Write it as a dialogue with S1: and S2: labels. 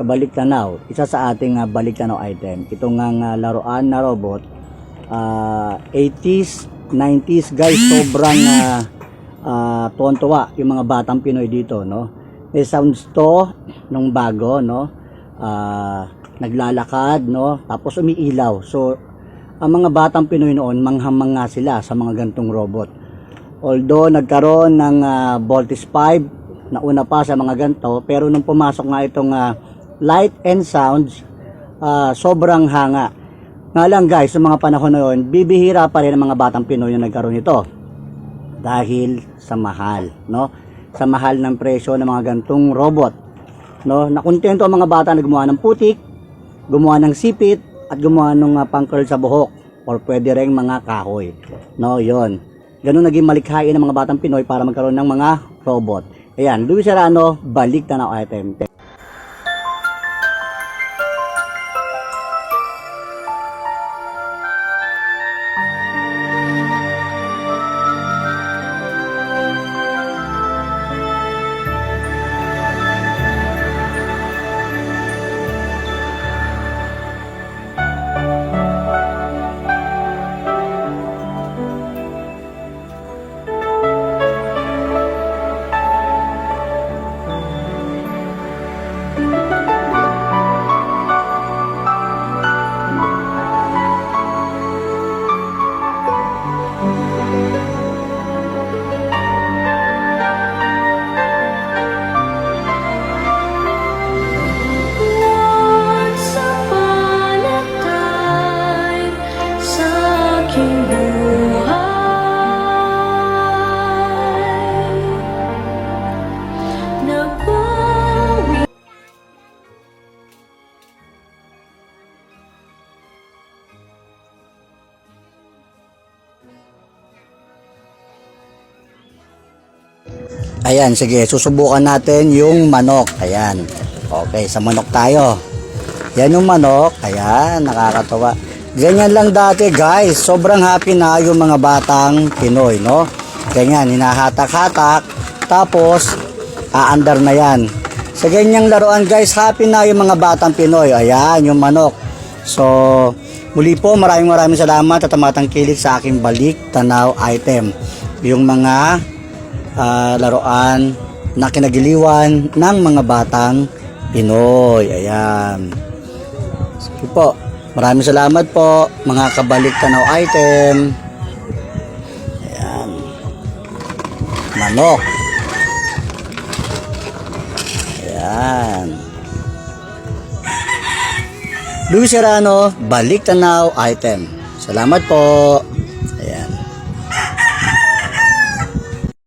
S1: kabalik tanaw, isa sa ating balik tanaw item. Ito nga laruan na robot, 80s, 90s guys, sobrang tuwan-tuwa yung mga batang Pinoy dito, no? May sounds to nung bago, no? Naglalakad, no? Tapos umiilaw. So ang mga batang Pinoy noon, manghamang nga sila sa mga gantong robot. Although nagkaroon ng Voltes 5 nauna pa sa mga ganito, pero nung pumasok nga itong light and sounds, sobrang hanga. Nga lang guys, sa mga panahon na yun, bibihira pa rin ang mga batang Pinoy na nagkaroon nito dahil sa mahal, no? Sa mahal ng presyo ng mga gantong robot, no? Nakontento ang mga bata na gumawa ng putik, gumawa ng sipit, at gumawa ng pang-curl sa buhok, or pwede ring mga kahoy, no? Yon. Ganun naging malikhain ng mga batang Pinoy para magkaroon ng mga robot. Ayan, Luis Serrano, balik tanaw item. Ayan, sige, susubukan natin yung manok. Ayan. Okay, sa manok tayo. Yan yung manok. Ayan, nakakatawa. Ganyan lang dati, guys. Sobrang happy na yung mga batang Pinoy, no? Ganyan, hinahatak-hatak. Tapos, aandar na yan. Sa ganyang laruan, guys, happy na yung mga batang Pinoy. Ayan, yung manok. So, muli po, maraming salamat at tumatangkilik sa aking balik tanaw item. Yung mga laruan na kinagiliwan ng mga batang Pinoy. Ayan. Sige po. Maraming salamat po mga kabalik tanaw item. Ayan. Manok. Ayan. Luis Serrano, balik tanaw item. Salamat po.